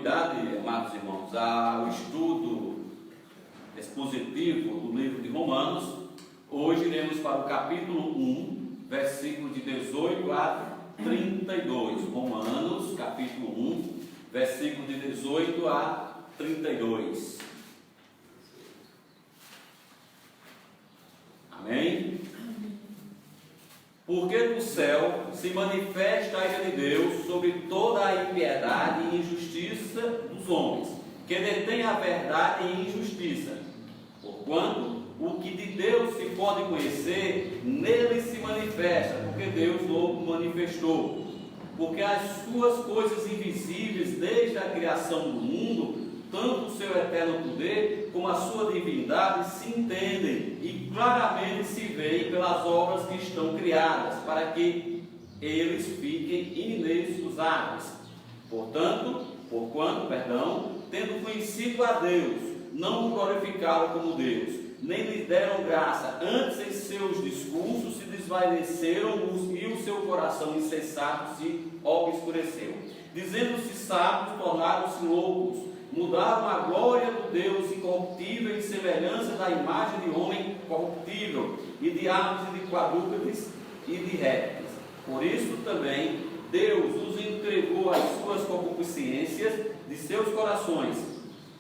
continuidade, amados irmãos, ao estudo expositivo do livro de Romanos. Hoje iremos para o capítulo 1, versículos de 18 a 32. Romanos, capítulo 1, versículos de 18 a 32. Amém? Porque do céu se manifesta a ira de Deus sobre toda a impiedade e injustiça dos homens, que detêm a verdade em injustiça. Porquanto o que de Deus se pode conhecer, nele se manifesta, porque Deus o manifestou. Porque as suas coisas invisíveis, desde a criação do mundo, tanto o seu eterno poder como a sua divindade se entendem e claramente se veem pelas obras que estão criadas, para que eles fiquem inexcusáveis. Porquanto, tendo conhecido a Deus, não o glorificaram como Deus, nem lhe deram graça, antes em seus discursos se desvaneceram e o seu coração insensato se obscureceu. Dizendo-se sábios, tornaram-se loucos, mudaram a glória do Deus incorruptível em semelhança da imagem de homem corruptível, e de aves e de quadrúpedes e de répteis. Por isso também Deus os entregou às suas concupiscências de seus corações.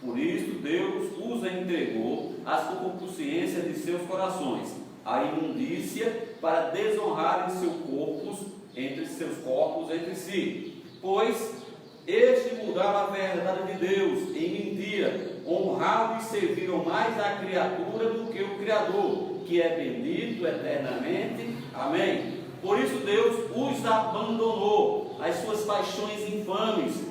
Por isso Deus os entregou às concupiscências de seus corações, a imundícia, para desonrarem seus corpos entre si. Pois estes mudaram a verdade de Deus em mentira, honraram e serviram mais a criatura do que o Criador, que é bendito eternamente. Amém. Por isso Deus os abandonou às suas paixões infames,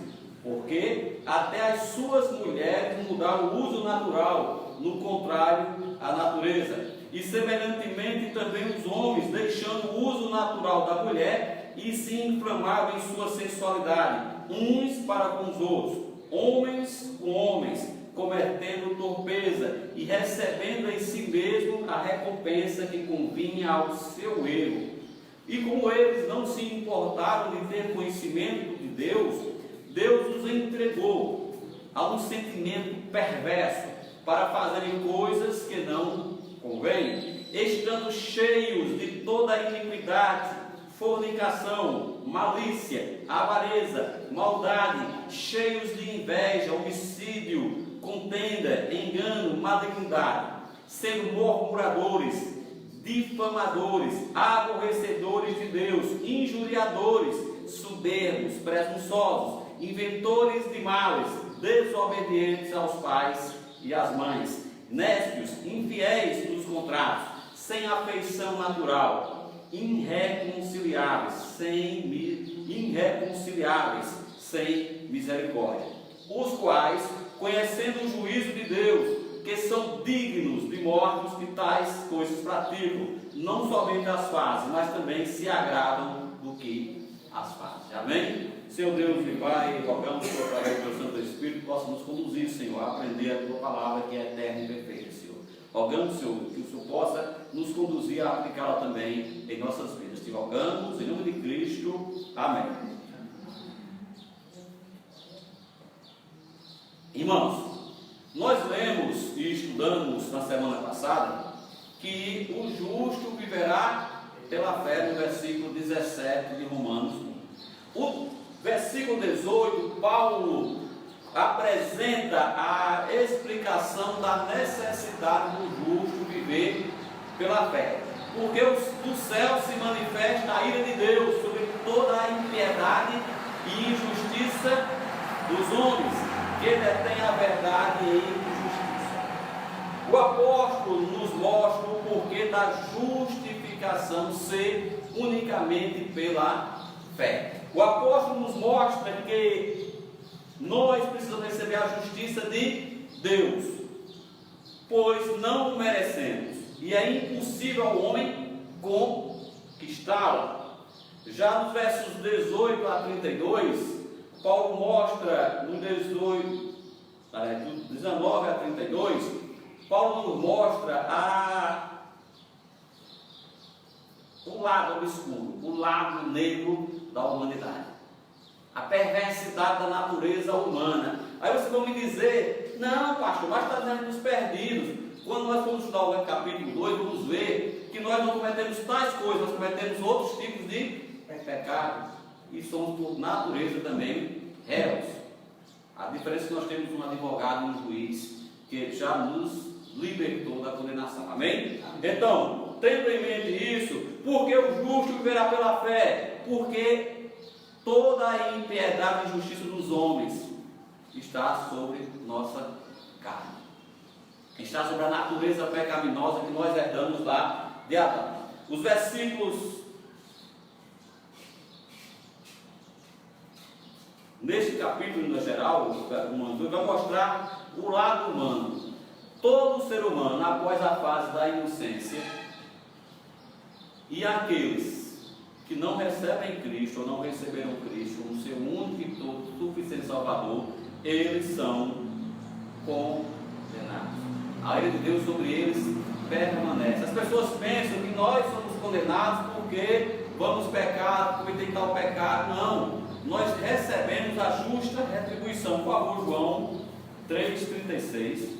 porque até as suas mulheres mudaram o uso natural, no contrário à natureza. E semelhantemente também os homens, deixando o uso natural da mulher, e se inflamaram em sua sensualidade, uns para com os outros, homens com homens, cometendo torpeza e recebendo em si mesmo a recompensa que convinha ao seu erro. E como eles não se importaram de ter conhecimento de Deus, Deus os entregou a um sentimento perverso para fazerem coisas que não convêm, estando cheios de toda a iniquidade, fornicação, malícia, avareza, maldade, cheios de inveja, homicídio, contenda, engano, malignidade, sendo murmuradores, difamadores, aborrecedores de Deus, injuriadores, soberbos, presunçosos, inventores de males, desobedientes aos pais e às mães, nécios, infiéis nos contratos, sem afeição natural, irreconciliáveis, sem misericórdia, os quais, conhecendo o juízo de Deus, que são dignos de morte os que tais coisas praticam, não somente as fazem, mas também se agradam do que as fazem. Amém? Senhor Deus e Pai, rogamos que através do Santo Espírito possa nos conduzir, Senhor, a aprender a Tua palavra que é eterna e perfeita, Senhor. Rogamos, Senhor, que o Senhor possa nos conduzir a aplicá-la também em nossas vidas. Te rogamos, em nome de Cristo. Amém. Irmãos, nós lemos e estudamos na semana passada que o justo viverá pela fé, no versículo 17 de Romanos 1. O versículo 18, Paulo apresenta a explicação da necessidade do justo viver pela fé, porque do céu se manifesta a ira de Deus sobre toda a impiedade e injustiça dos homens, que detêm a verdade em injustiça. O apóstolo nos mostra o porquê da justificação ser unicamente pela fé. O apóstolo nos mostra que nós precisamos receber a justiça de Deus, pois não o merecemos, e é impossível ao homem conquistá-la. Já nos versos 18 a 32, Paulo mostra, no 19 a 32, Paulo nos mostra o lado obscuro, o lado negro da humanidade. a perversidade da natureza humana. Aí vocês vão me dizer, não, pastor, mas está dizendo dos perdidos. Quando nós formos estudar o capítulo 2, vamos ver que nós não cometemos tais coisas, nós cometemos outros tipos de pecados. E somos por natureza também réus. A diferença é que nós temos um advogado e um juiz que já nos libertou da condenação. Amém? Então, tendo em mente isso, porque o justo viverá pela fé, porque toda a impiedade e injustiça dos homens está sobre nossa carne, está sobre a natureza pecaminosa que nós herdamos lá de Adão. Os versículos neste capítulo, no geral, vai mostrar o lado humano. Todo ser humano, após a fase da inocência, e aqueles que não recebem Cristo ou não receberam Cristo como seu único e todo suficiente Salvador, eles são condenados. A ira de Deus sobre eles permanece. As pessoas pensam que nós somos condenados porque vamos pecar, cometer tal pecado. Não, nós recebemos a justa retribuição. Por favor, João 3,36.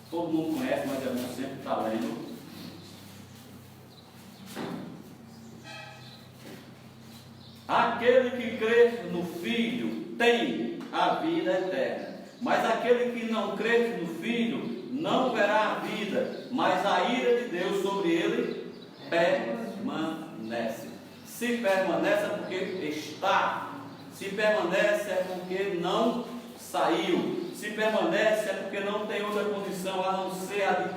Todo mundo conhece, mas é bom sempre estar lendo. Aquele que crê no Filho tem a vida eterna, mas aquele que não crê no Filho não verá a vida, mas a ira de Deus sobre ele permanece. Se permanece é porque está, se permanece é porque não saiu, se permanece é porque não tem outra condição a não ser a de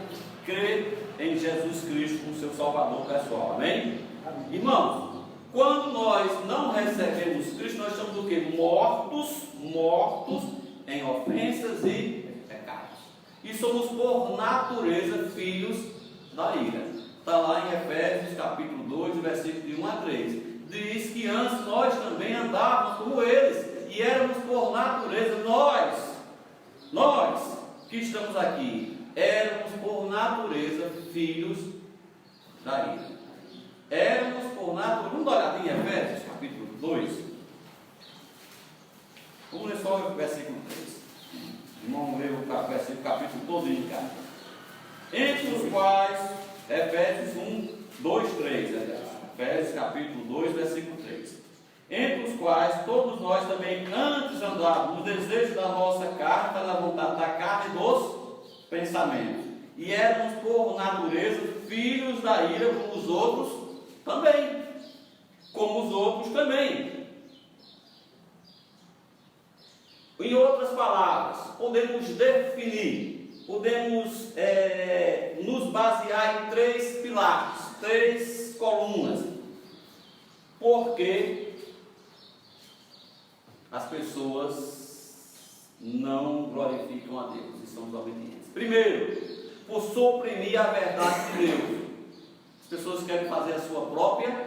crer em Jesus Cristo como seu Salvador pessoal. Amém? Amém. Irmãos, quando nós não recebemos Cristo, nós estamos o quê? Mortos em ofensas e pecados. E somos por natureza filhos da ira. Está lá em Efésios capítulo 2, versículo de 1 a 3. Diz que antes nós também andávamos como eles, e éramos por natureza, nós que estamos aqui, éramos por natureza filhos da ira. Éramos por natureza. Vamos dar uma olhadinha em Efésios capítulo 2. Vamos ler só o versículo 3. Vamos ler o versículo, capítulo todo, cara. Entre os quais, Efésios 1, 2, 3, Efésios capítulo 2, versículo 3. Entre os quais todos nós também antes andávamos no desejo da nossa carne, pela vontade da carne e dos pensamentos. E éramos por natureza filhos da ira como os outros também. Como os outros também. Em outras palavras, podemos definir, podemos nos basear em 3 pilares, 3 colunas. Porque as pessoas não glorificam a Deus e são desobedientes. Primeiro, por suprimir a verdade de Deus. As pessoas querem fazer a sua própria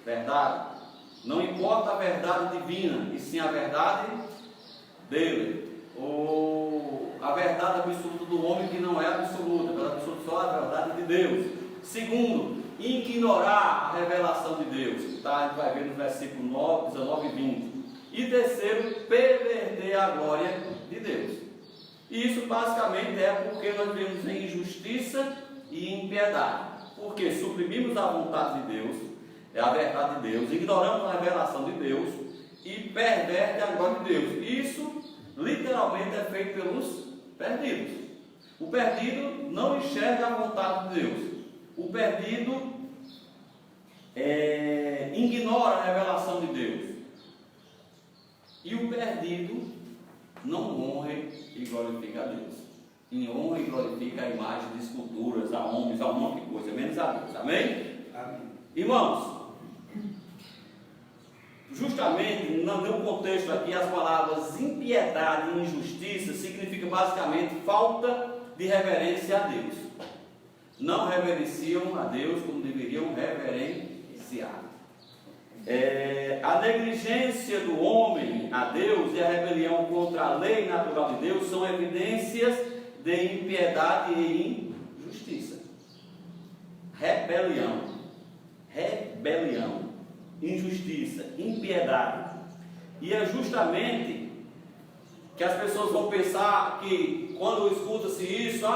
verdade. Não importa a verdade divina, e sim a verdade dele. Ou a verdade absoluta do homem, que não é absoluta, mas absoluta só a verdade de Deus. Segundo, ignorar a revelação de Deus. Tá? A gente vai ver no versículo 9, 19 e 20. E terceiro, perverter a glória de Deus. E isso basicamente é porque nós vivemos em injustiça e impiedade. Porque suprimimos a vontade de Deus, é a verdade de Deus, ignoramos a revelação de Deus e perverte a glória de Deus. Isso literalmente é feito pelos perdidos. O perdido não enxerga a vontade de Deus. O perdido ignora a revelação de Deus. E o perdido não honra e glorifica a Deus. E honra e glorifica a imagem de esculturas, a homens, a um monte de coisa, menos a Deus. Amém? Amém. Irmãos, justamente no contexto aqui, as palavras impiedade e injustiça significa basicamente falta de reverência a Deus. Não reverenciam a Deus como deveriam reverenciar. A negligência do homem a Deus e a rebelião contra a lei natural de Deus são evidências de impiedade e injustiça. Rebelião. injustiça, impiedade. E é justamente que as pessoas vão pensar que quando escuta-se isso,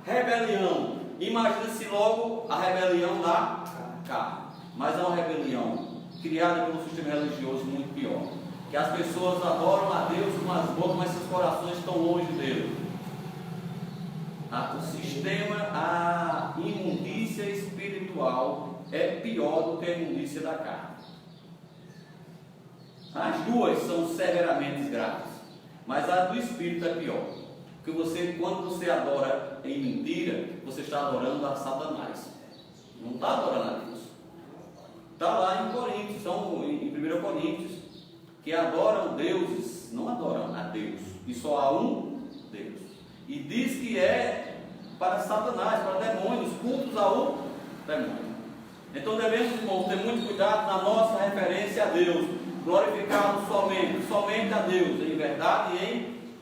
rebelião, imagina-se logo a rebelião da carne. Mas é uma rebelião criada pelo sistema religioso muito pior, que as pessoas adoram a Deus com as bocas, mas seus corações estão longe dele. O sistema, a imundícia espiritual é pior do que a imundícia da carne. As duas são severamente graves, mas a do espírito é pior, porque quando você adora em mentira, você está adorando a Satanás, não está adorando a Deus. Está lá em Coríntios, em 1 Coríntios, que adoram deuses, não adoram a Deus, e só há um Deus. E diz que é para Satanás, para demônios, cultos ao demônio. Então devemos, irmãos, ter muito cuidado na nossa referência a Deus, glorificá-lo somente a Deus, em verdade e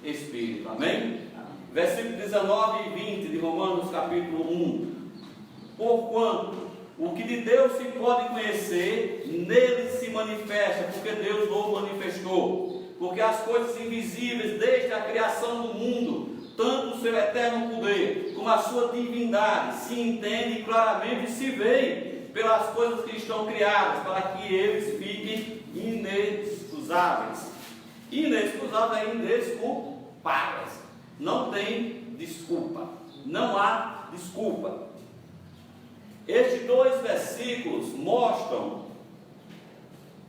em espírito. Amém? Versículo 19 e 20 de Romanos capítulo 1. Porquanto o que de Deus se pode conhecer, nele se manifesta, porque Deus o manifestou. Porque as coisas invisíveis, desde a criação do mundo, tanto o seu eterno poder, como a sua divindade, se entende claramente e se veem pelas coisas que estão criadas, para que eles fiquem inexcusáveis. Inexcusáveis é indesculpáveis. Não tem desculpa. Não há desculpa. Estes dois versículos mostram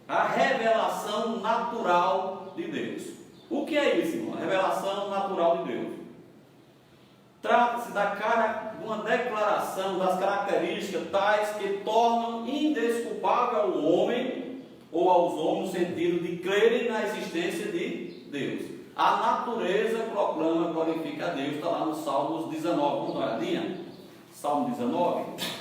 a revelação natural de Deus. O que é isso, irmão? A revelação natural de Deus. Trata-se de uma declaração das características tais que tornam indesculpável ao homem ou aos homens no sentido de crerem na existência de Deus. A natureza proclama, glorifica a Deus. Está lá no Salmos 19. Vamos dar uma olhadinha? Salmo 19.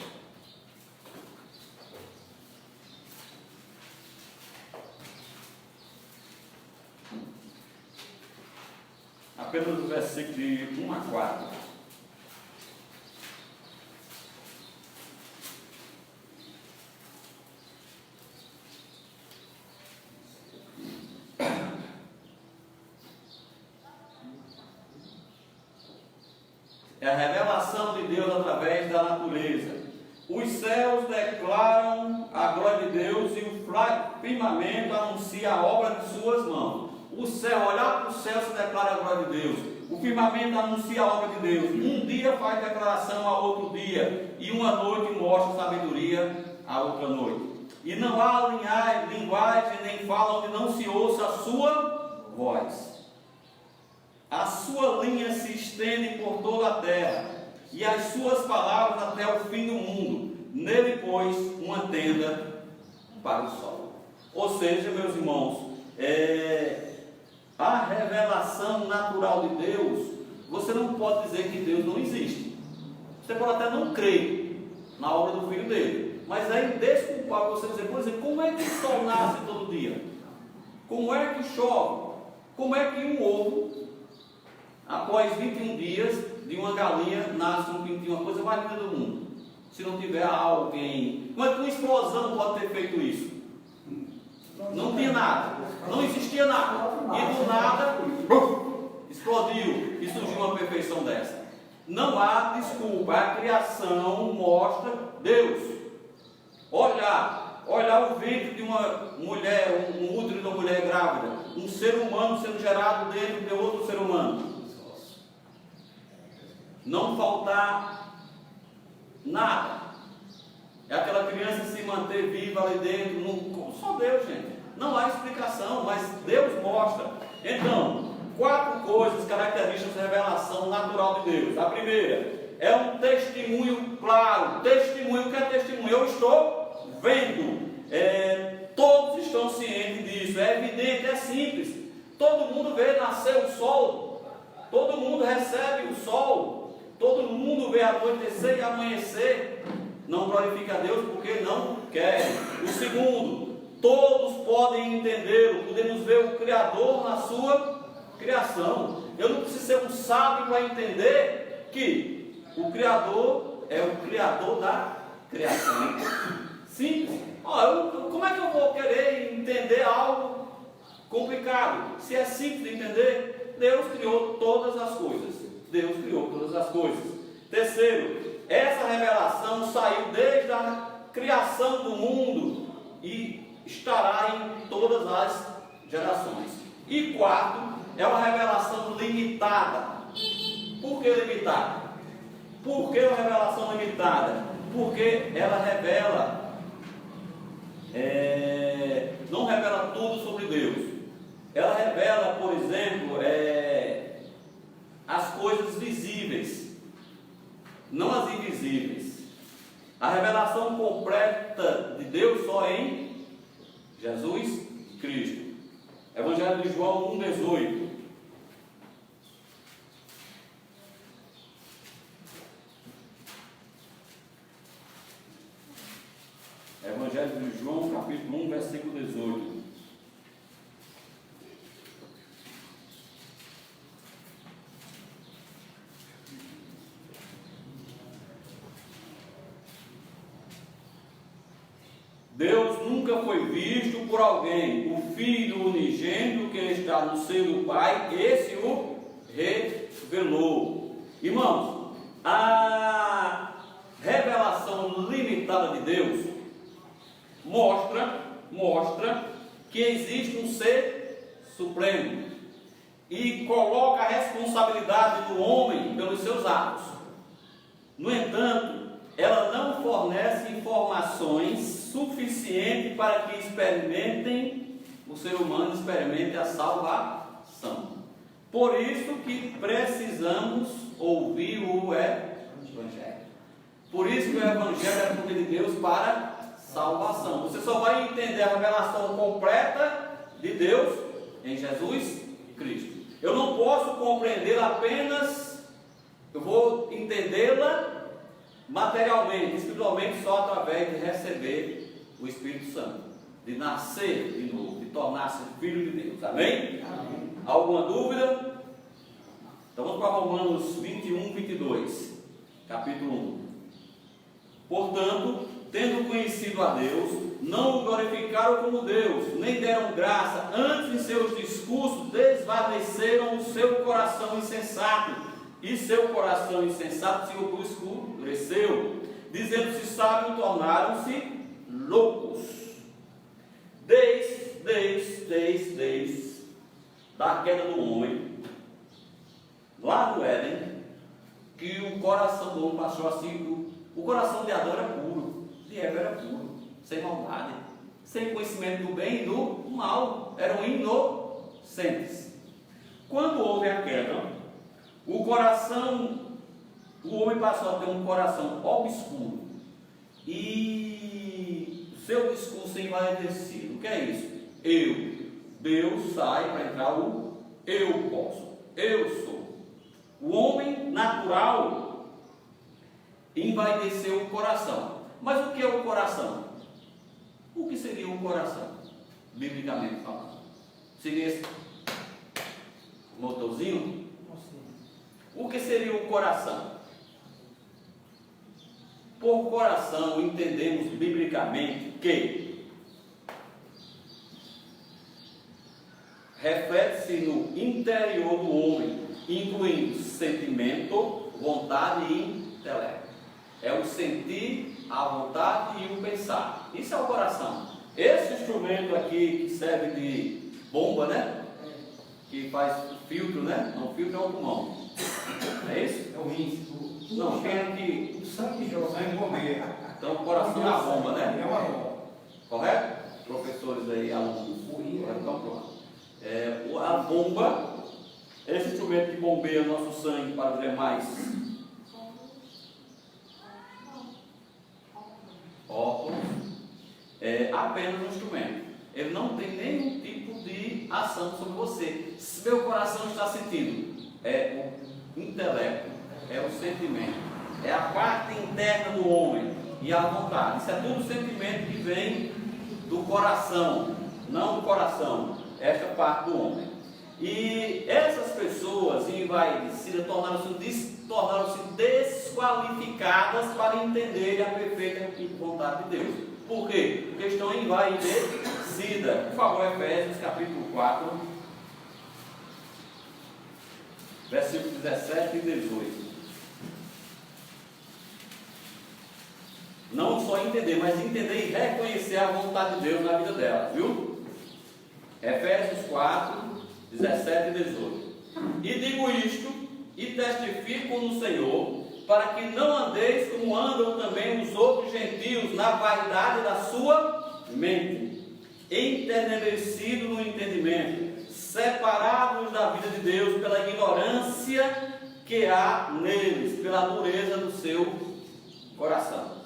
Apenas o versículo de 1 a 4. É a revelação de Deus através da natureza. Os céus declaram a glória de Deus e o firmamento anuncia a obra de suas mãos. O céu, olhar para o céu, se declara a glória de Deus. O firmamento anuncia a obra de Deus. Um dia faz declaração a outro dia, e uma noite mostra sabedoria a outra noite. E não há linguagem nem fala onde não se ouça a sua voz. A sua linha se estende por toda a terra, e as suas palavras até o fim do mundo. Nele pôs uma tenda para o sol. Ou seja, meus irmãos, a revelação natural de Deus, você não pode dizer que Deus não existe. Você pode até não crer na obra do Filho dele, mas é indesculpável você dizer, por exemplo, como é que o sol nasce todo dia? Como é que chove? Como é que um ovo, após 21 dias de uma galinha, nasce um pintinho, uma coisa mais linda do mundo? Se não tiver alguém... Como é que uma explosão pode ter feito isso? Não tinha nada, não existia nada, e do nada explodiu e surgiu uma perfeição dessa. Não há desculpa, a criação mostra Deus. Olhar o ventre de uma mulher, um útero de uma mulher grávida, um ser humano sendo gerado dentro de outro ser humano. Não faltar nada. É aquela criança se manter viva ali dentro, só Deus, gente. Não há explicação, mas Deus mostra. Então, 4 coisas características da revelação natural de Deus. A primeira, é um testemunho claro. Testemunho, o que é testemunho? Eu estou vendo. Todos estão cientes disso. É evidente, é simples. Todo mundo vê nascer o sol. Todo mundo recebe o sol. Todo mundo vê anoitecer e amanhecer. Não glorifica a Deus porque não quer. O segundo, todos podem entendê-lo. Podemos ver o Criador na sua criação. Eu não preciso ser um sábio para entender que o Criador é o Criador da criação. simples. Como é que eu vou querer entender algo complicado? Se é simples de entender, Deus criou todas as coisas. Deus criou todas as coisas. Terceiro, essa revelação saiu desde a criação do mundo e estará em todas as gerações. E quarto, é uma revelação limitada. Por que limitada? Por que uma revelação limitada? Porque ela revela, não revela tudo sobre Deus. Ela revela, por exemplo, as coisas visíveis, não as invisíveis. A revelação completa de Deus só em Jesus Cristo. Evangelho de João 1,18. Evangelho de João, capítulo 1, versículo 18. Deus nunca foi visto por alguém. O Filho unigênito que está no seio do Pai, esse o revelou. Irmãos, a revelação limitada de Deus mostra que existe um ser supremo e coloca a responsabilidade do homem pelos seus atos. No entanto, ela não fornece informações suficientes para que o ser humano experimente a salvação. Por isso que precisamos ouvir o Evangelho. Por isso que o Evangelho é o poder de Deus para salvação. Você só vai entender a revelação completa de Deus em Jesus Cristo. Eu não posso compreendê-la apenas, eu vou entendê-la materialmente, espiritualmente, só através de receber o Espírito Santo, de nascer de novo, de tornar-se filho de Deus. Amém? Amém. Alguma dúvida? Então vamos para Romanos 21, 22, capítulo 1. Portanto, tendo conhecido a Deus, não o glorificaram como Deus, nem deram graça, antes em seus discursos desvaneceram o seu coração insensato, e seu coração insensato se obscureceu, dizendo-se sábios, tornaram-se loucos. Desde da queda do homem, lá do Éden, que o coração do homem passou assim. O coração de Adão era puro, de Eva era puro, sem maldade, sem conhecimento do bem e do mal, eram inocentes. Quando houve a queda, o homem passou a ter um coração obscuro e seu discurso envaidecido. O que é isso? Deus sai para entrar o eu posso, eu sou. O homem natural envaideceu o coração. Mas o que é o coração? O que seria o coração, biblicamente falando? Seria esse motorzinho? O que seria o coração? Por coração entendemos biblicamente que reflete-se no interior do homem, incluindo sentimento, vontade e intelecto. É o sentir, a vontade e o pensar. Isso é o coração. Esse instrumento aqui que serve de bomba, né? Que faz filtro, né? Não, filtro é o pulmão. É isso? É o rins. Não, tem aqui. O sangue joga, sangue bombeia. Então o coração é a bomba, né? É uma bomba. Correto? Professores aí, alunos. Então pronto. A bomba, esse instrumento que bombeia nosso sangue para os demais órgãos, é apenas um instrumento. Ele não tem nenhum tipo de ação sobre você. Se meu coração está sentindo, é o intelecto, é o sentimento, é a parte interna do homem e a vontade. Isso é tudo sentimento que vem do coração, não do coração, esta parte do homem. E essas pessoas envaidecidas tornaram-se desqualificadas para entender a perfeita vontade de Deus. Por quê? Porque estão envaidecidas. Por favor, Efésios capítulo 4, versículos 17 e 18. Não só entender, mas entender e reconhecer a vontade de Deus na vida dela, viu? Efésios 4, 17 e 18. E digo isto, e testifico no Senhor, para que não andeis como andam também os outros gentios, na vaidade da sua mente, entenebrecido no entendimento, separados da vida de Deus pela ignorância que há neles, pela dureza do seu coração.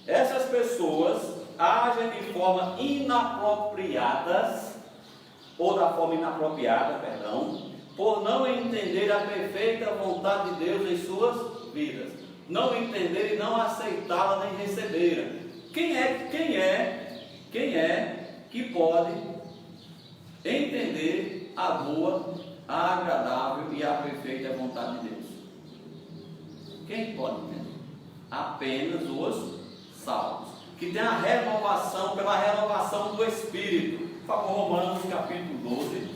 Essas pessoas agem de forma inapropriadas, ou da forma inapropriada, perdão, por não entender a perfeita vontade de Deus em suas vidas, não entender e não aceitá-la nem receber. Quem é que pode entender a boa, a agradável e a perfeita vontade de Deus? Quem pode entender? Apenas os salvos, que tem a renovação, pela renovação do Espírito. Por favor, Romanos capítulo 12.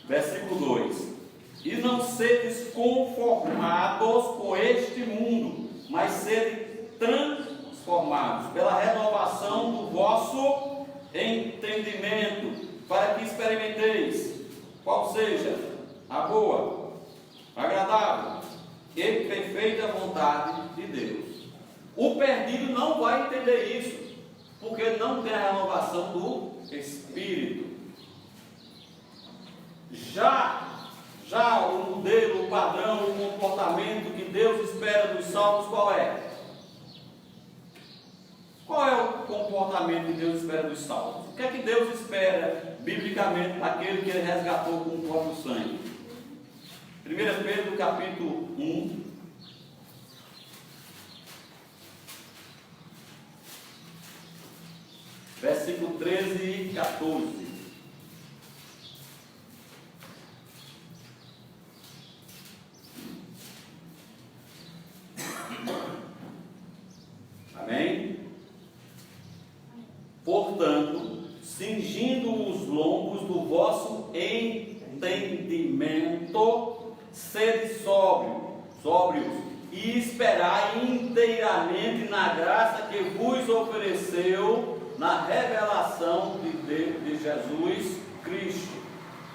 Versículo 2: E não sedes conformados com este mundo, mas sede transformados pela renovação do vosso entendimento, para que experimenteis qual seja a boa, agradável e perfeita vontade de Deus. O perdido não vai entender isso, porque não tem a renovação do Espírito. Já o modelo, o padrão, o comportamento que Deus espera dos salvos, qual é? Qual é o comportamento que Deus espera dos salvos? O que é que Deus espera, biblicamente, daquele que Ele resgatou com o próprio sangue? 1 Pedro capítulo 1, versículo 13 e 14. Amém? Portanto, cingindo os lombos do vosso entendimento, sede sóbrios, e esperai inteiramente na graça que vos ofereceu na revelação de Jesus Cristo.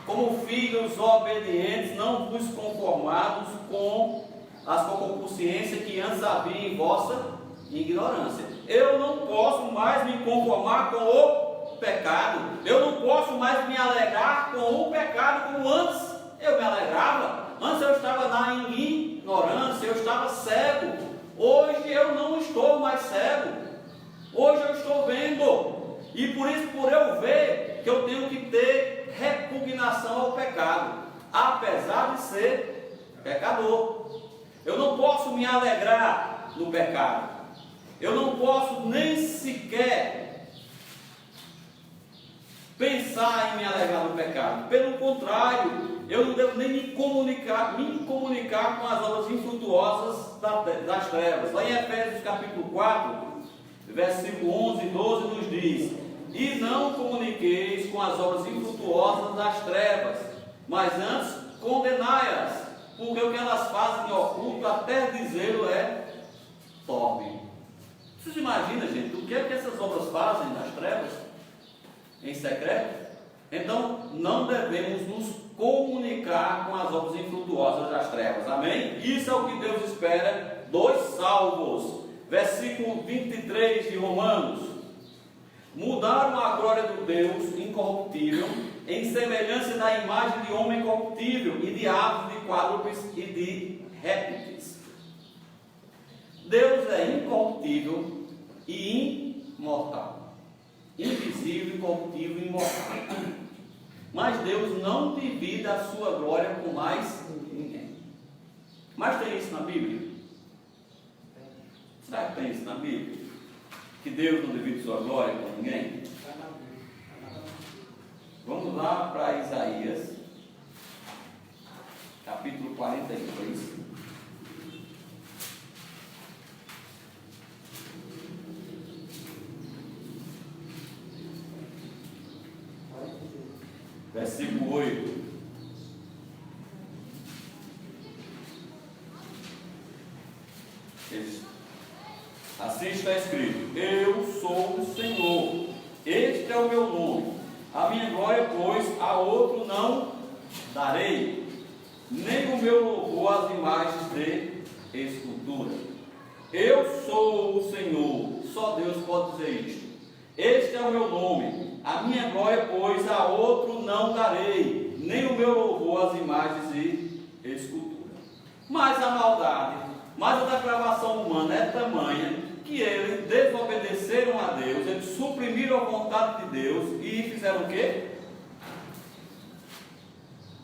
Como filhos obedientes, não vos conformados com as concupiscências que antes havia em vossa ignorância. Eu não posso mais me conformar com o pecado. Eu não posso mais me alegrar com o pecado como antes eu me alegrava. Antes eu estava na ignorância, eu estava cego. Hoje eu não estou mais cego. Hoje eu estou vendo. E por isso, por eu ver, que eu tenho que ter repugnação ao pecado, apesar de ser pecador. Eu não posso me alegrar no pecado. Eu não posso nem sequer pensar em me alegrar no pecado. Pelo contrário, eu não devo nem me comunicar com as obras infrutuosas das trevas. Lá em Efésios capítulo 4, versículo 11 e 12 nos diz: E não comuniqueis com as obras infrutuosas das trevas, mas antes condenai-as, porque o que elas fazem em oculto, até dizê-lo é torpe. Vocês imaginam, gente, o que é que essas obras fazem nas trevas? Em secreto? Então, não devemos nos comunicar com as obras infrutuosas das trevas. Amém? Isso é o que Deus espera dos salvos. Versículo 23 de Romanos: Mudaram a glória do Deus incorruptível em semelhança da imagem de homem corruptível e de aves, de quadrúpedes e de répteis. Deus é incorruptível e imortal, invisível, incorruptível e imortal. Mas Deus não divide a sua glória com mais ninguém. Mas tem isso na Bíblia? Será que tem isso na Bíblia? Que Deus não divide sua glória com ninguém? Vamos lá para Isaías capítulo 43. Versículo 8. Assim está escrito: Eu sou o Senhor, este é o meu nome. A minha glória, pois, a outro não darei, nem o meu louvor às imagens de escultura. Eu sou o Senhor, só Deus pode dizer isto. Este é o meu nome, a minha glória, pois, a outro não darei, nem o meu louvor às imagens de escultura. Mas a maldade, mas a depravação humana é tamanha que eles desobedeceram a Deus, eles suprimiram a vontade de Deus e fizeram o quê?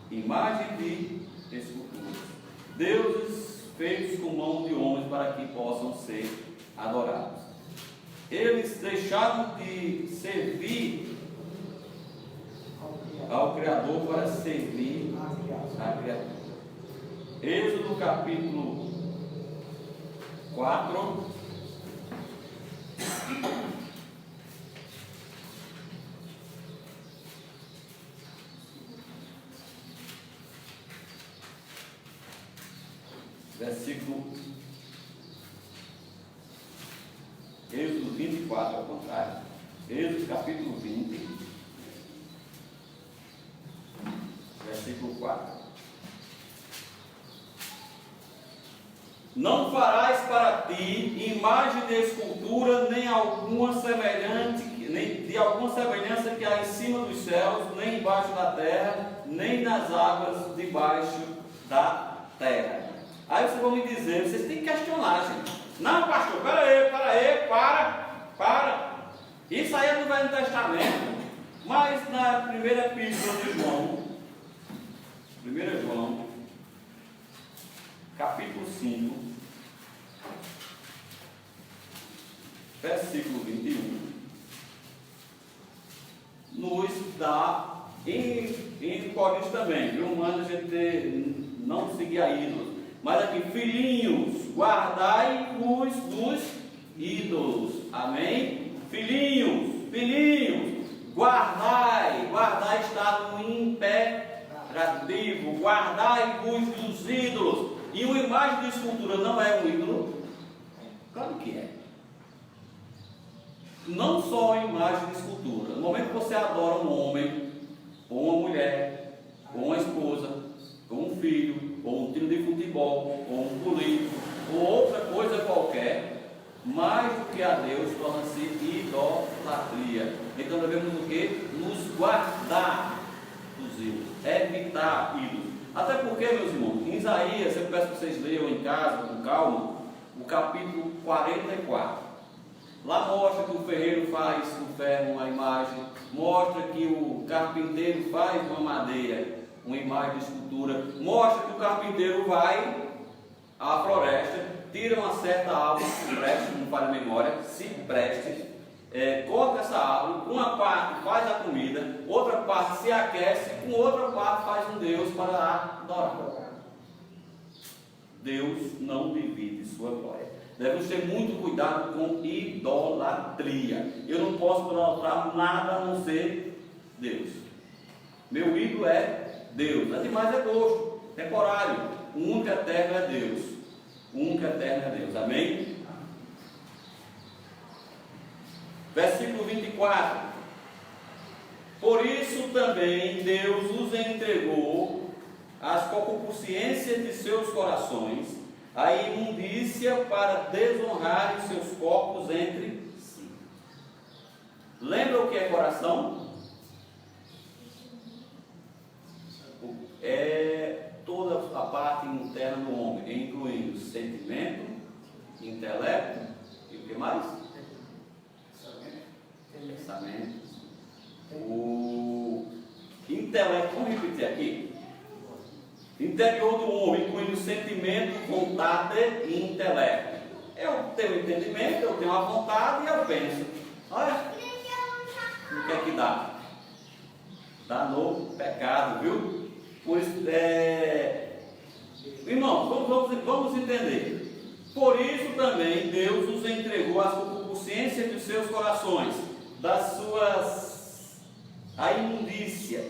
Imagem de esculturas, deuses feitos com mão de homens para que possam ser adorados. Eles deixaram de servir ao Criador para servir a criatura. Êxodo capítulo 4. Versículo Êxodo 24, ao contrário. Êxodo capítulo 20, versículo 4. Não farás para ti imagem de escultura, nem alguma semelhante, nem de alguma semelhança que há em cima dos céus, nem embaixo da terra, nem nas águas debaixo da terra. Aí vocês vão me dizer, vocês têm que questionar, gente. Não, pastor, para. Isso aí é do Velho Testamento. Mas na primeira epístola de João, 1 João, capítulo 5, versículo 21, nos dá, em Coríntios também, viu? Manda a gente não seguir a ídolos. Mas aqui, filhinhos, guardai-vos dos ídolos. Amém? Filhinhos, guardai está no imperativo, guardai-vos dos ídolos. E uma imagem de escultura não é um ídolo? Claro que é. Não só a imagem de escultura. No momento que você adora um homem, ou uma mulher, ou uma esposa, ou um filho, ou um time de futebol, ou um político, ou outra coisa qualquer, mais do que a Deus, torna-se idolatria. Então devemos o quê? Nos guardar dos ídolos, evitar ídolos. Até porque, meus irmãos, em Isaías, eu peço que vocês leiam em casa, com calma, o capítulo 44. Lá mostra que o ferreiro faz do ferro uma imagem, mostra que o carpinteiro faz uma madeira, uma imagem de escultura, mostra que o carpinteiro vai à floresta, tira uma certa árvore, cipreste, não falha a memória, cipreste, corta essa árvore, uma parte faz a comida, outra parte se aquece, com outra parte faz um Deus para adorar. Deus não divide sua glória. Devemos ter muito cuidado com idolatria. Eu não posso idolatrar nada a não ser Deus. Meu ídolo é Deus. As demais é gosto, temporário. O único eterno é Deus. O único eterno é Deus. Amém? Versículo 24. Por isso também Deus os entregou às concupiscências de seus corações, a imundícia, para desonrarem seus corpos entre si. Lembra o que é coração? É toda a parte interna do homem, incluindo sentimento, intelecto e o que mais? Pensamento. O intelecto, vamos repetir aqui. Interior do homem, incluindo sentimento, vontade e intelecto. Eu tenho entendimento, eu tenho a vontade e eu penso. Olha, o que é que dá? Dá no pecado, viu? Pois Irmãos, vamos entender. Por isso também Deus nos entregou as concupiscências dos seus corações, a imundícia.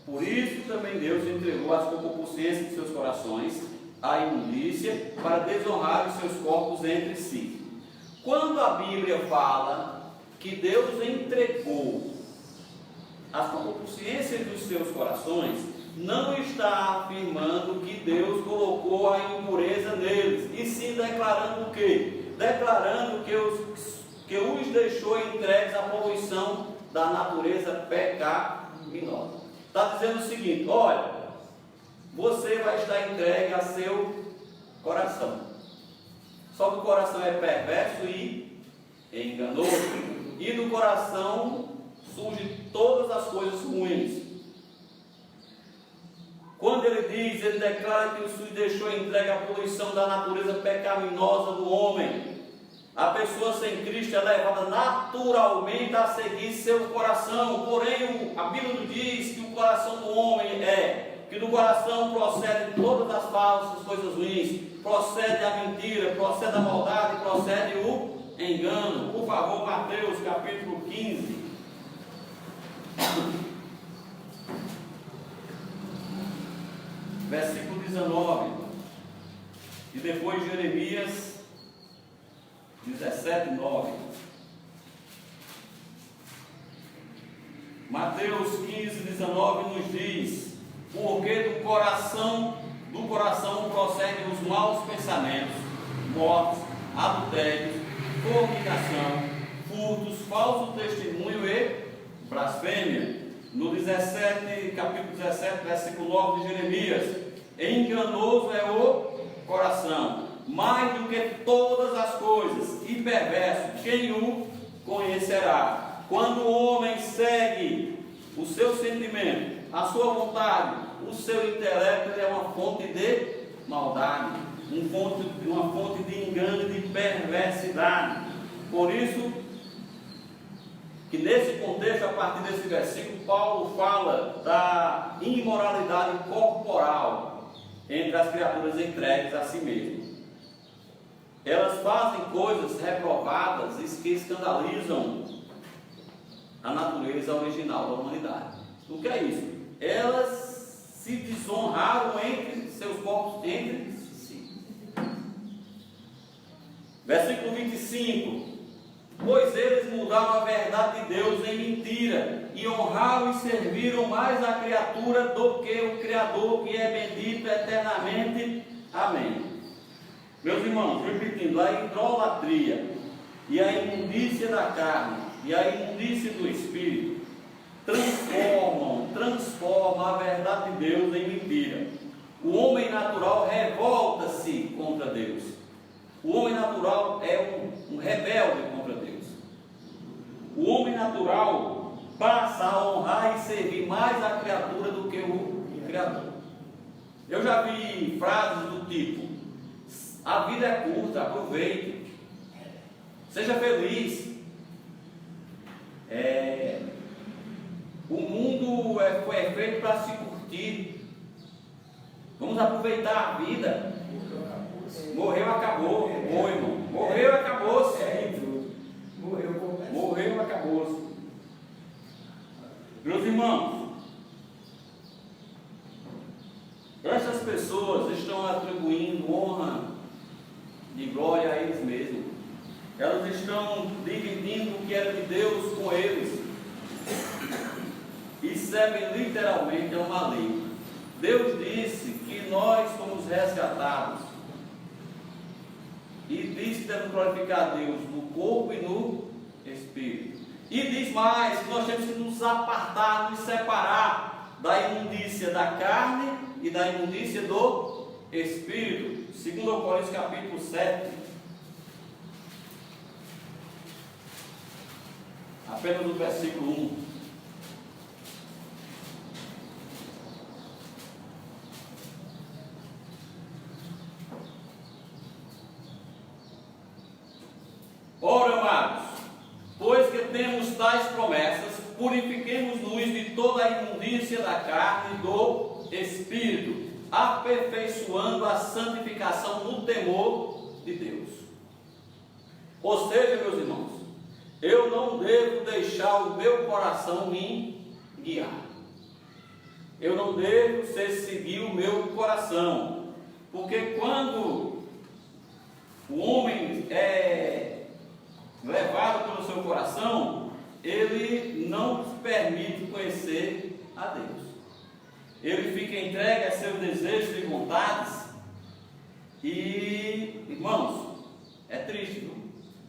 Por isso também Deus entregou as concupiscências dos seus corações, a imundícia, para desonrar os seus corpos entre si. Quando a Bíblia fala que Deus entregou as concupiscências dos seus corações, não está afirmando que Deus colocou a impureza neles, e sim declarando o quê? Declarando que os deixou entregues à poluição da natureza pecaminosa. Está dizendo o seguinte: olha, você vai estar entregue a seu coração. Só que o coração é perverso e enganoso, e do coração surgem todas as coisas ruins. Quando ele diz, ele declara que os deixou entregue à poluição da natureza pecaminosa do homem. A pessoa sem Cristo é levada naturalmente a seguir seu coração. Porém, a Bíblia diz que o coração do homem que do coração procede todas as falsas coisas ruins, procede a mentira, procede a maldade, procede o engano. Por favor, Mateus capítulo 15. Versículo 19. E depois Jeremias 17, 9. Mateus 15, 19 nos diz: porque do coração procedem os maus pensamentos, mortes, adultérios, fornicação, furtos, falso testemunho e blasfêmia. No capítulo 17, versículo 9 de Jeremias: enganoso é o coração, mais do que todas as coisas, e perverso, quem o conhecerá? Quando o homem segue o seu sentimento, a sua vontade, o seu intelecto, ele é uma fonte de maldade, uma fonte de engano e de perversidade. Por isso que nesse contexto, a partir desse versículo, Paulo fala da imoralidade corporal entre as criaturas entregues a si mesmas. Elas fazem coisas reprovadas que escandalizam a natureza original da humanidade. O que é isso? Elas se desonraram entre seus corpos, entre si. Versículo 25: pois eles mudaram a verdade de Deus em mentira, e honraram e serviram mais a criatura do que o Criador, que é bendito eternamente. Amém. Meus irmãos, repetindo, a idolatria e a imundícia da carne e a imundícia do espírito transformam a verdade de Deus em mentira. O homem natural revolta-se contra Deus. O homem natural é um rebelde contra Deus. O homem natural passa a honrar e servir mais a criatura do que o Criador. Eu já vi frases do tipo: a vida é curta, aproveite, seja feliz. O mundo foi feito para se curtir. Vamos aproveitar a vida. Morreu, acabou. Oi, irmão. Morreu, acabou-se. Morreu, acabou-se. Meus irmãos, essas pessoas estão atribuindo honra e glória a eles mesmos. Elas estão dividindo o que era de Deus com eles e servem literalmente ao maligno. Deus disse que nós somos resgatados e disse que devemos glorificar a Deus no corpo e no espírito. E diz mais que nós temos que nos apartar, nos separar da imundícia da carne e da imundícia do espírito. 2 Coríntios capítulo 7. Apenas no versículo 1. Ora, amados, pois que temos tais promessas, purifiquemos-nos de toda a imundícia da carne e do espírito, aperfeiçoando a santificação no temor de Deus. Ou seja, meus irmãos, eu não devo deixar o meu coração me guiar. Eu não devo seguir o meu coração, porque quando o homem é levado pelo seu coração, ele não permite conhecer a Deus. Ele fica entregue a seus desejos e vontades. E, irmãos, é triste, viu,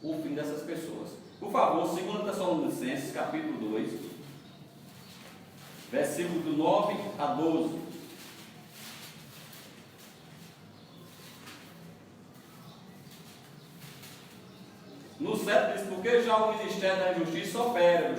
o fim dessas pessoas. Por favor, 2 Tessalonicenses, capítulo 2, versículos do 9 a 12. No 7 diz, porque já o ministério da justiça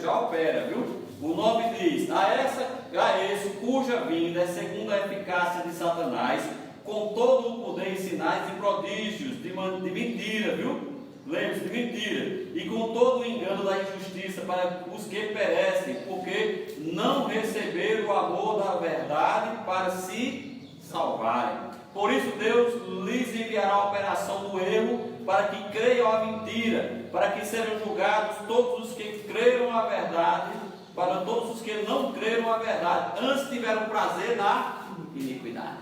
já opera, viu? O 9 diz, a esse cuja vinda é segundo a eficácia de Satanás, com todo o poder em sinais e prodígios de mentira, viu? Lembre-se, de mentira, e com todo o engano da injustiça para os que perecem, porque não receberam o amor da verdade para se salvarem. Por isso Deus lhes enviará a operação do erro, para que creiam a mentira, para que sejam julgados todos os que creram a verdade, para todos os que não creram a verdade, antes tiveram prazer na iniquidade.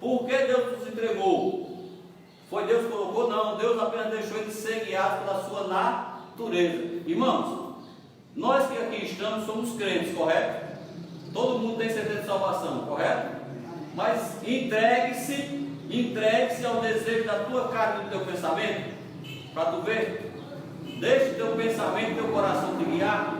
Por que Deus nos entregou? Foi Deus que colocou? Não, Deus apenas deixou ele ser guiado pela sua natureza. Irmãos, nós que aqui estamos somos crentes, correto? Todo mundo tem certeza de salvação, correto? Mas entregue-se ao desejo da tua carne e do teu pensamento, para tu ver. Deixe teu pensamento e teu coração te guiar.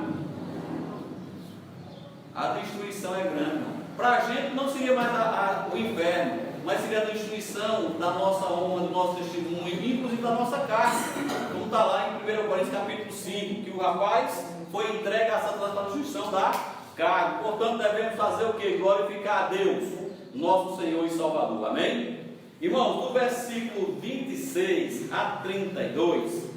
A destruição é grande. Para a gente não seria mais o inferno, mas seria a destruição da nossa honra, do nosso testemunho, inclusive da nossa carne. Como está lá em 1 Coríntios capítulo 5, que o rapaz foi entregue a Satanás para a destruição da carne. Portanto, devemos fazer o que? Glorificar a Deus, nosso Senhor e Salvador. Amém? Irmãos, do versículo 26 a 32,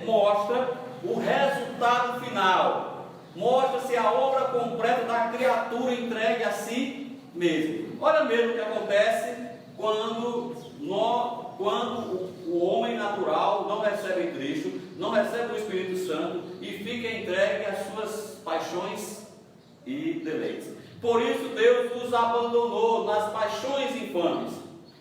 mostra o resultado final. Mostra-se a obra completa da criatura entregue a si mesmo. Olha mesmo o que acontece quando o homem natural não recebe Cristo, não recebe o Espírito Santo e fica entregue às suas paixões e deleites. Por isso Deus os abandonou nas paixões infames,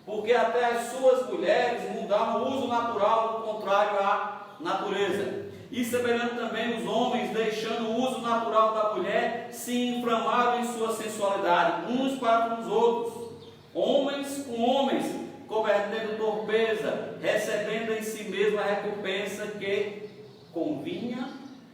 porque até as suas mulheres mudaram o uso natural, contrário à natureza. E semelhante também os homens, deixando o uso natural da mulher, se inflamaram em sua sensualidade, uns para os outros, homens com homens, cometendo torpeza, recebendo em si mesmo a recompensa que convinha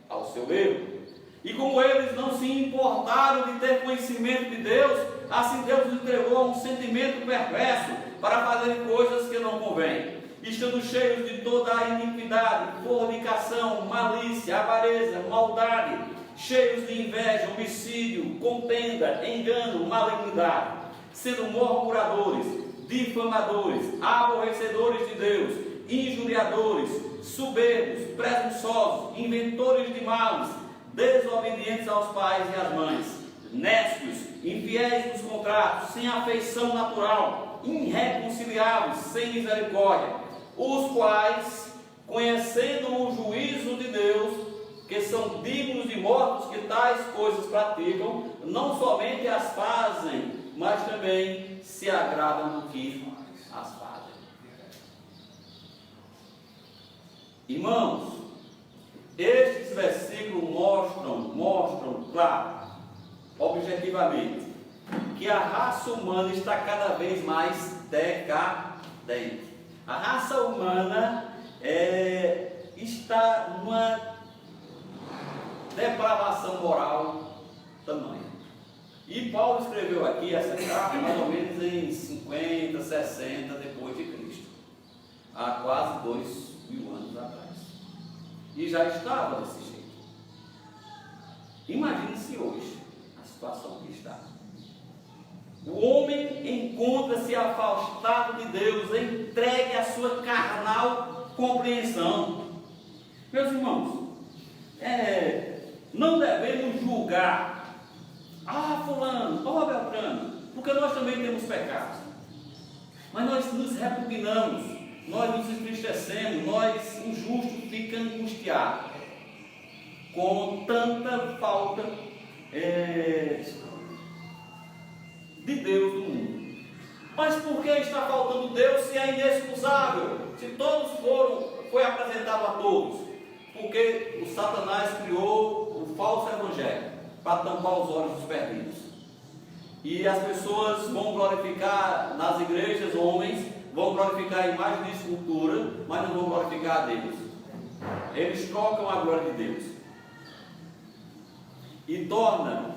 ao seu erro. E como eles não se importaram de ter conhecimento de Deus, assim Deus os entregou a um sentimento perverso para fazerem coisas que não convêm, estando cheios de toda a iniquidade, fornicação, malícia, avareza, maldade, cheios de inveja, homicídio, contenda, engano, malignidade, sendo murmuradores, difamadores, aborrecedores de Deus, injuriadores, soberbos, presunçosos, inventores de males, desobedientes aos pais e às mães, necios, infiéis nos contratos, sem afeição natural, irreconciliáveis, sem misericórdia, os quais, conhecendo o juízo de Deus, que são dignos de mortos que tais coisas praticam, não somente as fazem, mas também se agradam do que as fazem. Irmãos, estes versículos mostram, claro, objetivamente, que a raça humana está cada vez mais decadente. A raça humana está numa depravação moral tamanha. E Paulo escreveu aqui essa carta mais ou menos em 50, 60 depois de Cristo, há quase 2000 anos atrás. E já estava desse jeito. Imagine-se hoje a situação que está. O homem encontra-se afastado de Deus, entregue à sua carnal compreensão. Meus irmãos, não devemos julgar. Fulano, Beltrano, Porque nós também temos pecados. Mas nós nos repugnamos, nós nos entristecemos, o justo fica angustiado com tanta falta de Deus no mundo. Mas por que está faltando Deus se é inexcusável? Se foi apresentado a todos? Porque o Satanás criou o falso evangelho para tampar os olhos dos perdidos. E as pessoas vão glorificar nas igrejas, homens, vão glorificar a imagem de escultura, mas não vão glorificar a Deus. Eles trocam a glória de Deus. E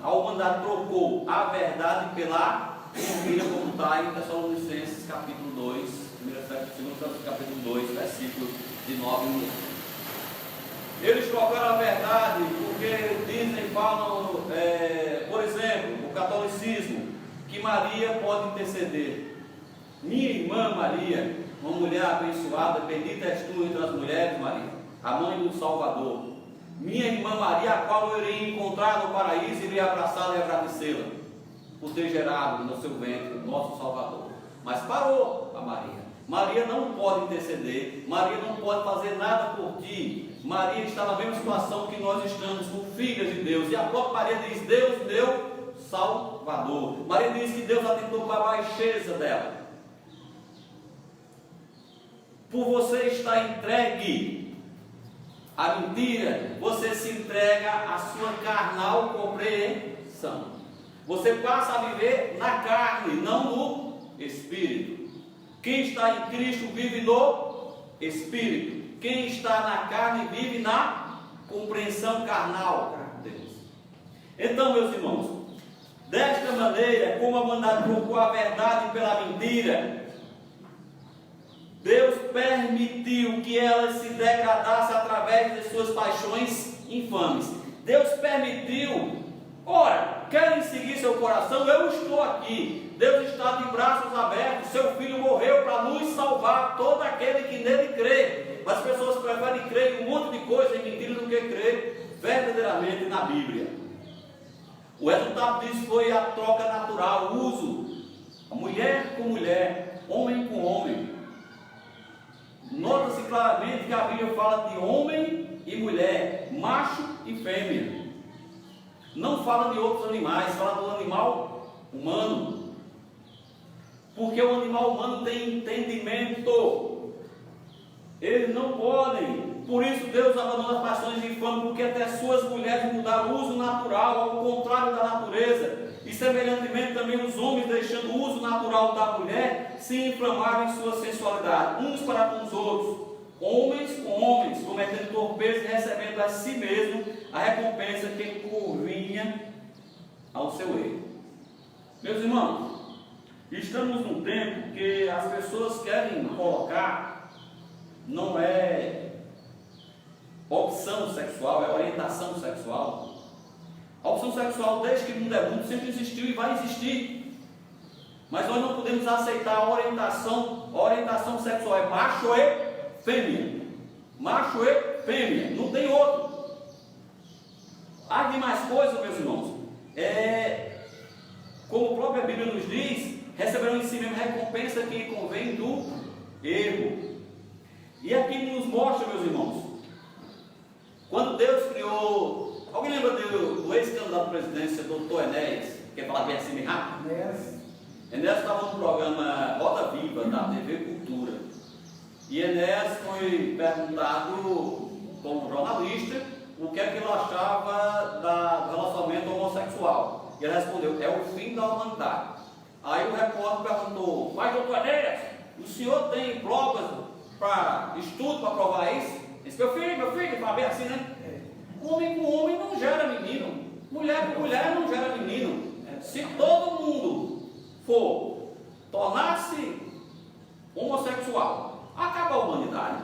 a humanidade trocou a verdade pela mentira, como está em Tessalonicenses capítulo 2, 2 capítulo 2, versículos de 9 e 11. Eles trocaram a verdade porque falam, por exemplo, o catolicismo, que Maria pode interceder. Minha irmã Maria, uma mulher abençoada, bendita és tu entre as mulheres, Maria, a mãe do Salvador. Minha irmã Maria, a qual eu irei encontrar no paraíso, irei abraçá-la e agradecê-la por ter gerado no seu ventre o nosso Salvador. Mas parou a Maria. Maria não pode interceder, Maria não pode fazer nada por ti. Maria está na mesma situação que nós estamos, com filhas de Deus. E a própria Maria diz: Deus deu Salvador. Maria diz que Deus atentou para a baixeza dela. Por você estar entregue à mentira, você se entrega à sua carnal compreensão. Você passa a viver na carne, não no Espírito. Quem está em Cristo vive no Espírito. Quem está na carne vive na compreensão carnal de Deus. Então, meus irmãos, desta maneira, como a humanidade trocou a verdade pela mentira, Deus permitiu que elas se degradassem através de suas paixões infames. Deus permitiu. Ora, querem seguir seu coração? Eu estou aqui. Deus está de braços abertos. Seu Filho morreu para nos salvar, todo aquele que nele crê. Mas as pessoas preferem crer em um monte de coisa, em mentiras, do que crer verdadeiramente na Bíblia. O resultado disso foi a troca natural, o uso, mulher com mulher, homem com homem. Nota-se claramente que a Bíblia fala de homem e mulher, macho e fêmea. Não fala de outros animais, fala do animal humano. Porque o animal humano tem entendimento. Eles não podem. Por isso Deus abandonou as paixões infames, porque até suas mulheres mudaram o uso natural, ao contrário da natureza. E semelhantemente também os homens, deixando o uso natural da mulher, se inflamaram em sua sensualidade, uns para com os outros, homens com homens, cometendo torpeza e recebendo a si mesmo a recompensa que convinha ao seu erro. Meus irmãos, estamos num tempo que as pessoas querem colocar, não é opção sexual, é orientação sexual. A opção sexual, desde que o mundo é mundo, sempre existiu e vai existir. Mas nós não podemos aceitar a orientação sexual, é macho e fêmea. Macho e fêmea, não tem outro. Há de mais coisas, meus irmãos. Como a própria Bíblia nos diz, receberão em si mesmo recompensa que convém do erro. E aqui nos mostra, meus irmãos, quando Deus criou. Alguém lembra do ex-candidato à presidência, doutor Enéas? Quer falar bem assim, bem rápido? Enéas estava no programa Roda Viva, da TV Cultura. E Enéas foi perguntado, como jornalista, o que é que ele achava do relacionamento homossexual. E ele respondeu: é o fim da humanidade. Aí o repórter perguntou: mas doutor Enéas, o senhor tem provas para estudo para provar isso? Ele disse: meu filho, fala bem assim, né? Homem com homem não gera menino, mulher com mulher não gera menino. Se todo mundo for tornar-se homossexual, acaba a humanidade.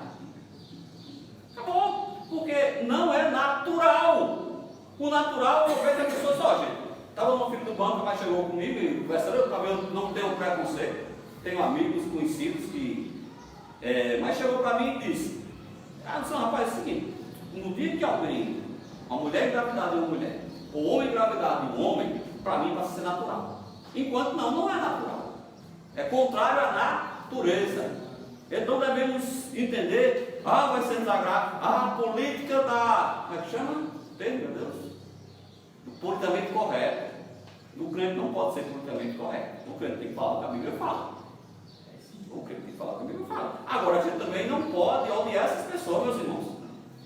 Acabou, porque não é natural. O natural é ver que a pessoa só, gente. Estava no filho do banco, mas chegou comigo e conversando, eu não tenho preconceito, tenho amigos conhecidos que. Mas chegou para mim e disse: não, rapaz, é o seguinte, no dia que alguém, uma mulher engravidar de uma mulher, ou homem engravidar de um homem, para mim passa a ser natural. Enquanto não é natural. É contrário à natureza. Então devemos entender, vai ser desagradável, a política da, como é que chama? Tem, meu Deus? Do politicamente correto. O crente não pode ser politicamente correto. O crente tem que falar o que a Bíblia fala. O crente tem que falar o que a Bíblia fala. Agora, a gente também não pode odiar essas pessoas, meus irmãos.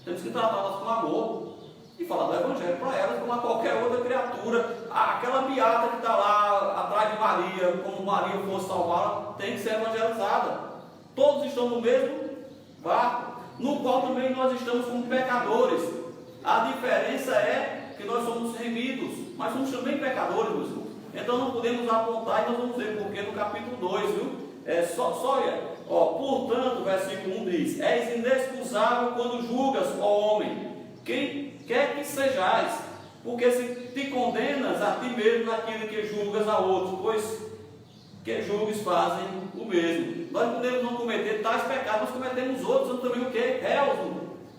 Temos que tratá-las com amor e falar do Evangelho para elas como a qualquer outra criatura. Aquela beata que está lá atrás de Maria, como Maria fosse salvá-la, tem que ser evangelizada. Todos estão no mesmo barco, no qual também nós estamos como pecadores. A diferença é que nós somos remidos, mas somos também pecadores, meus irmãos. Então não podemos apontar, e nós vamos ver porque no capítulo 2, viu? Portanto, versículo 1 diz: és inexcusável quando julgas, ó homem, quem quer que sejais, porque se te condenas a ti mesmo naquilo que julgas a outros, pois que julgues fazem o mesmo. Nós podemos não cometer tais pecados, nós cometemos outros, então também o que? Réus,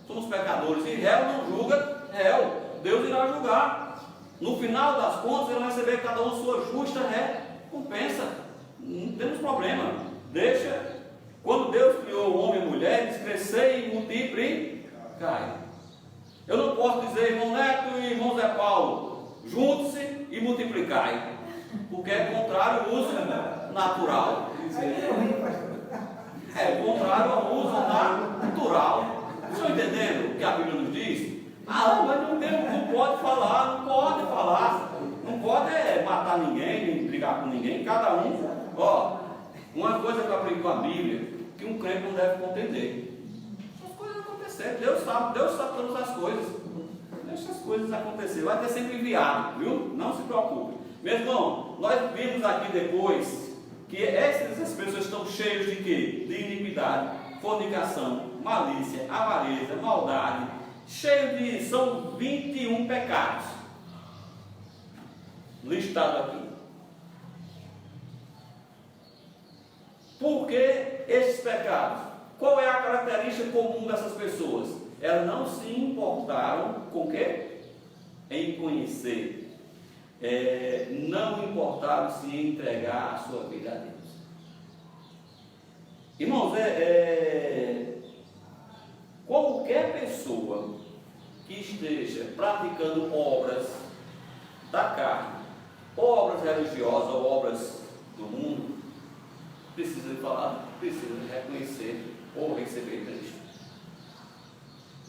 somos pecadores, e réu não julga réu, Deus irá julgar. No final das contas, ele vai receber cada um sua justa recompensa. Não temos problema. Deixa. Quando Deus criou o homem e a mulher, diz: crescei e multiplicai. Eu não posso dizer, irmão Neto e irmão Zé Paulo, junte-se e multiplicai, porque é contrário ao uso natural. É contrário ao uso natural. Estão entendendo o que a Bíblia nos diz? Mas não pode falar, não pode matar ninguém, nem brigar com ninguém, cada um. Uma coisa que eu aprendi com a Bíblia, que um crente não deve contender. Essas coisas acontecem, Deus sabe todas as coisas. Deixa as coisas acontecer, vai ter sempre enviado, viu? Não se preocupe. Meu irmão, nós vimos aqui depois que essas pessoas estão cheias de quê? De iniquidade, fornicação, malícia, avareza, maldade, são 21 pecados listados aqui. Por que esses pecados? Qual é a característica comum dessas pessoas? Elas não se importaram com o quê? Em conhecer. Não importaram se entregar a sua vida a Deus. Irmãos, qualquer pessoa que esteja praticando obras da carne, obras religiosas ou obras do mundo, precisa reconhecer ou receber Cristo.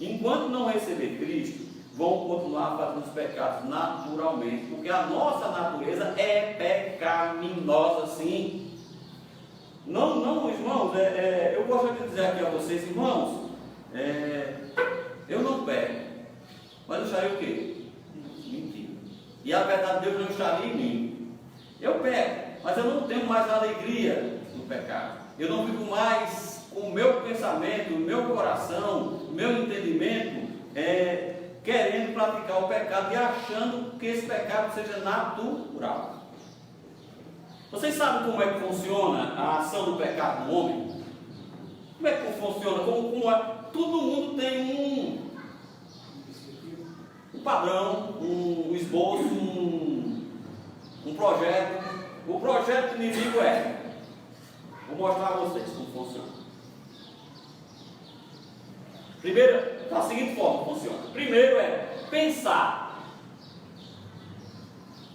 Enquanto não receber Cristo, vão continuar fazendo os pecados naturalmente, porque a nossa natureza é pecaminosa, sim. Não, irmãos, eu gostaria de dizer aqui a vocês, irmãos, eu não peco, mas eu estaria o quê? Mentira. E a verdade de Deus não estaria em mim. Eu peco, mas eu não tenho mais alegria no pecado. Eu não fico mais com o meu pensamento, o meu coração, o meu entendimento, querendo praticar o pecado e achando que esse pecado seja natural. Vocês sabem como é que funciona a ação do pecado no homem? Como é que funciona? Todo mundo tem um padrão, um esboço, um projeto. O projeto do inimigo vou mostrar a vocês como funciona. Primeiro, da seguinte forma funciona. Primeiro pensar.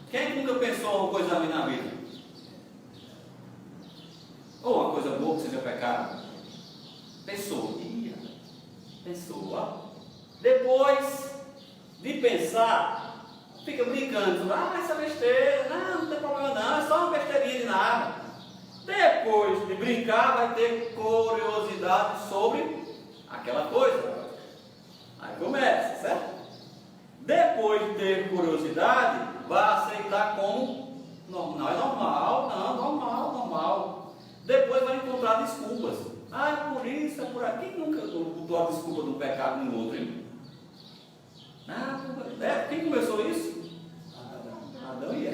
Quem nunca pensou uma coisa ruim na vida? Ou uma coisa boa que seja pecado? Pensou. Depois de pensar, fica brincando. Essa besteira, não tem problema não, é só uma besteirinha de nada. Depois de brincar, vai ter curiosidade sobre aquela coisa. Aí começa, certo? Depois de ter curiosidade, vai aceitar como normal. É normal. Depois vai encontrar desculpas. É por isso, é por aqui. Quem nunca botou a desculpa de um pecado no outro, hein? Quem começou isso? Adão e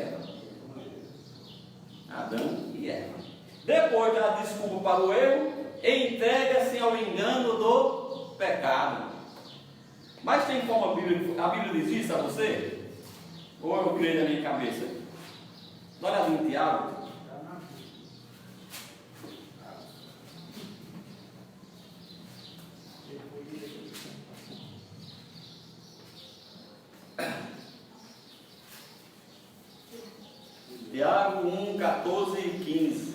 Eva. Depois da desculpa para o erro, entrega-se ao engano do pecado. Mas tem como a Bíblia diz isso a você? Ou eu creio na minha cabeça? Dá uma olhadinha em Tiago. Tiago 1, 14 e 15.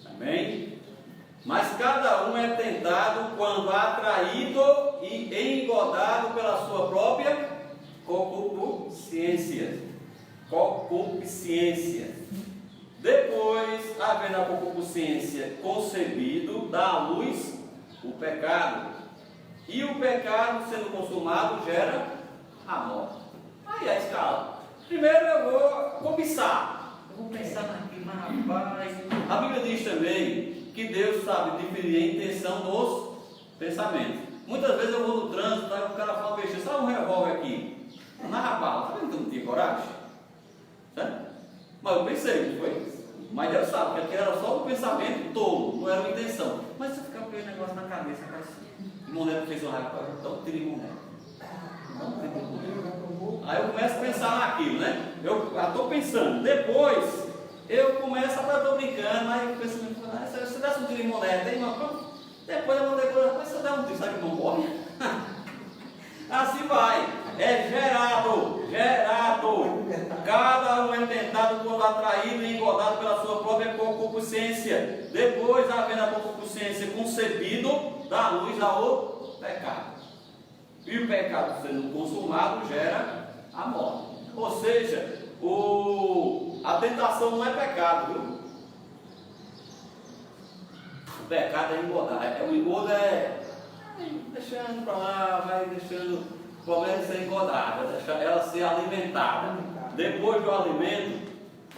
Amém? Mas cada um é tentado quando atraído e engodado pela sua própria concupiscência. Depois, havendo a concupiscência concebido, dá à luz o pecado. E o pecado, sendo consumado, gera a morte. Aí a escala. Primeiro eu vou cobiçar. Eu vou pensar naquilo, rapaz. A Bíblia diz também que Deus sabe definir a intenção dos pensamentos. Muitas vezes eu vou no trânsito, aí o cara fala, beijo, sabe um revólver aqui? Na bala. Sabe que eu não tinha coragem? Certo? Mas eu pensei, não foi? Mas Deus sabe que aquilo era só um pensamento tolo, não era uma intenção. Mas se eu ficar com aquele negócio na cabeça, vai assim. Moneta fez um raio, então tire moneta. Aí eu começo a pensar naquilo, né? Eu já estou pensando. Depois, eu começo a estar brincando, aí eu penso, se eu desse um tiro em moneta, hein, irmão? Depois eu vou depois, mas se eu der um tiro, sabe que não morre? Assim vai. É gerado. Cada um é tentado quando atraído e engodado pela sua própria concupiscência. Depois, havendo a concupiscência concebido, dá luz ao pecado. E o pecado sendo consumado gera a morte. Ou seja, a tentação não é pecado, viu? O pecado é engodar. O engodo é deixando para lá, vai deixando o problema ser engodado, vai deixar ela ser alimentada. Depois do alimento,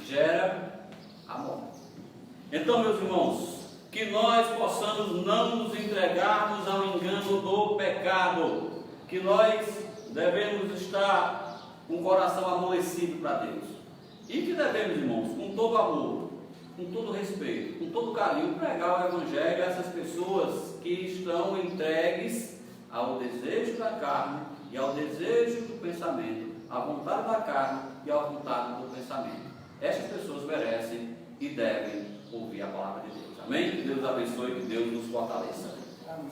gera a morte. Então, meus irmãos, que nós possamos não nos entregarmos ao engano do pecado, que nós devemos estar com o coração amolecido para Deus, e que devemos, irmãos, com todo amor, com todo respeito, com todo carinho, pregar o Evangelho a essas pessoas que estão entregues ao desejo da carne e ao desejo do pensamento, à vontade da carne e à vontade do pensamento. Estas pessoas merecem e devem ouvir a palavra de Deus. Amém? Que Deus abençoe e que Deus nos fortaleça. Amém.